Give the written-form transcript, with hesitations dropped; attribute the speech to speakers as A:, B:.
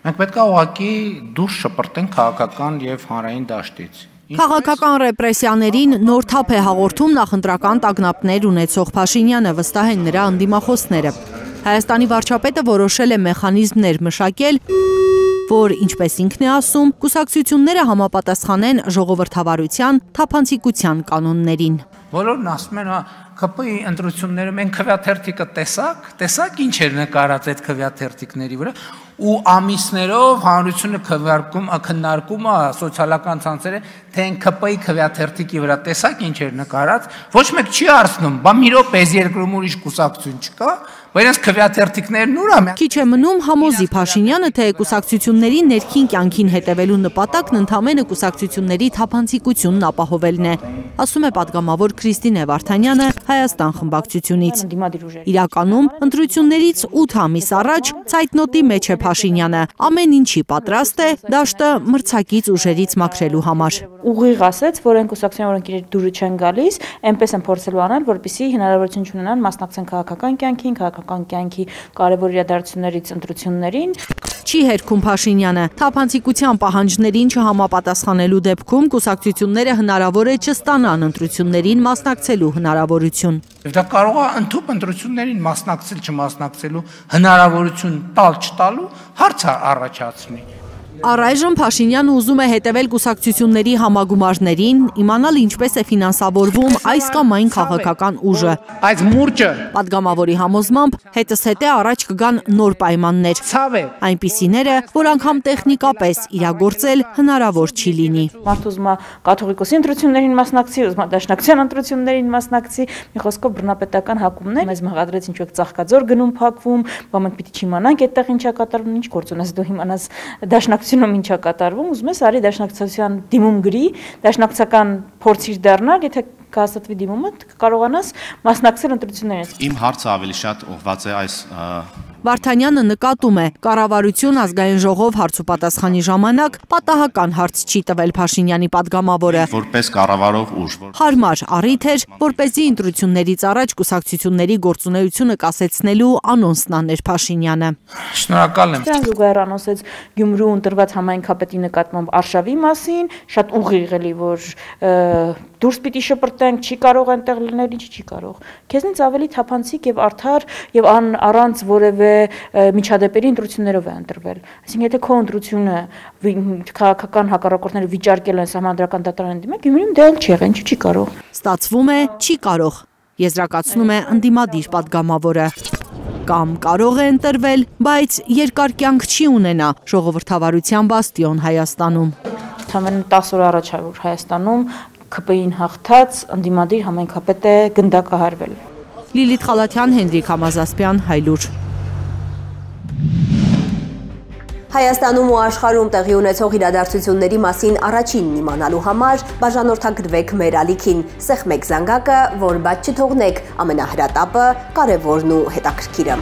A: Մենք պետք է ուղղակի դուրս շպրտենք քաղաքական եւ հանրային դաշտից։
B: Քաղաքական ռեպրեսիաներին նոր թափ է հաղորդում նախընտրական տագնապներ ունեցող Փաշինյանը, վստահ են նրա ընդդիմախոսները։ Հայաստանի վարչապետը որոշել է մեխանիզմներ մշակել, որ, ինչպես ինքն է ասում, կուսակցությունները համապատասխանեն ժողովրդավարության թափանցիկության կանոններին։
A: Բոլորն ասում են, ԿՊ-ի ընտրությունները մենք քվեաթերթիկը տեսակ ինչ էր նկարած այդ քվեաթերթիկների վրա ու ամիսներով հանրությունը քննարկում է սոցիալական ցանցերը, թե այն ԿՊ-ի քվեաթերթիկի վրա տեսակ ինչ էր նկարած, ոչ մեկ չի հարցնում, բա մի րոպե այս երկրում ուրիշ կուսակցություն չկա, բայց քվեաթերթիկներն ուր է։
B: Քիչ է մնում համոզի Փաշինյանը, թե կուսակցությունների ներքին կյանքին հետևելու նպատակն ընդամենը կուսակցությունների թափանցիկությունն ապահովելն է, ասում է պատգամավոր Քրիստինե Վարդանյանը Հայաստան խմբակցությունից։ Իրականում ընտրություններից 8 ամիս առաջ ցայտնոտի մեջ է Փաշինյանը, ամեն ինչի պատրաստ է դաշտը մրցակից ուժերից մաքրելու համար։
C: Ուղիղ ասեց, որ այն կուսակցությունները, որոնք իրար դուրը չեն գալիս, այնպես են փորձելու անել, որպեսզի հնարավորություն չունենան մասնակցեն քաղաքական կյանքին, քաղաքական կյանքի կարևոր իրադարձություններից ընտրություններին։
B: Չի հերքում Փաշինյանը, թափանցիկության պահանջներին չհամապատասխանելու դեպքում կուսակցությունները հնարավոր է չստանան ընտրություններին մասնակցելու հնարավորություն։
A: Դա կարող է ընդհանուր ընտրություններին մասնակցել չմասնակցելու հնարավորություն տալ-չտալու հարց առաջացնի։
B: Առայժմ Փաշինյանը ուզում է հետևել կուսակցությունների համագումարներին, իմանալ ինչպես է ֆինանսավորվում այս կամ այն քաղաքական ուժը։
A: Այս մուրճը
B: Պատգամավորի համոզմամբ հետզհետե առաջ կգան նոր պայմաններ, այնպիսիները, որ անգամ տեխնիկապես իրագործել հնարավոր չի լինի։
C: Մարդ ուզում է կաթողիկոսի ընտրություններին մասնակցի, ուզում է դաշնակցության ընտրություններին մասնակցի, մի խոսքով բռնապետական հակումներ, մեզ մեղադրեց ինչու եք Ծաղկաձոր գնում փակվում, բա մենք պիտի չիմանանք այդտեղ ինչա կատարվում, ինչ գործ ունես դու իմանաս դաշնակցությունում ինչա կատարվում, ուզում ես արի դաշնակցության դիմում գրի, դաշնակցական փորձիր դառնալ, եթե կհաստատվի դիմումը, կարողանաս մասնակցել ընտրություններին։
D: Իմ հարցը ավելի շատ ուղղված է այս
B: Վարդանյանը նկատում է, կառավարություն ազգային ժողով հարցուպատասխանի ժամանակ պատահական հարց չի տվել Փաշինյանի պատգամավորը։
D: Որպես կառավարող ուժ։
B: Հարմար առիթ էր, որպեսզի ընտրություններից առաջ կուսակցությունների գործունեությունը կասեցնելու անոնսն աներ Փաշինյանը։
A: Շնորհակալ եմ։
C: Դրան զուգահեռ անոնսեց Գյումրու ընտրված համայնքապետի նկատմամբ արշավի մասին, շատ ուղիղ էլի, որ դուրս պիտի շպրտենք, չի կարող այնտեղ լինել, ինչ չի կարող։ Քեզնից ավելի թափանցիկ եւ արդար եւ առանց որևէ միջադեպերի ընտրություններով է ընտրվել։ Այսինքն եթե քո ընտրությունը քաղաքական հակառակորդները վիճարկել են սահմանադրական դատարանին դիմել, Գյումրիում դա էլ չի եղել, ինչու չի կարող։
B: Ստացվում է, չի կարող, եզրակացնում է ընդդիմադիր պատգամավորը։ Կամ կարող է ընտրվել, բայց երկար կյանք չի ունենա ժողովրդավարության բաստիոն Հայաստանում։
C: Ընդամենը 10 օր առաջ Հայաստանում ԿՊ-ին հաղթած ընդդիմադիր համայնքապետ է գնդակահարվել։
B: Լիլիթ Խալաթյան, Հենրիկ Համազասպյան, Հայլուր։
E: Հայաստանում ու աշխարհում տեղի ունեցող իրադարձությունների մասին առաջինն իմանալու համար բաժանորդագրվեք մեր ալիքին, սեղմեք զանգակը, որ բաց չթողնեք ամենահրատապը, կարևորն ու հետաքրքիրը։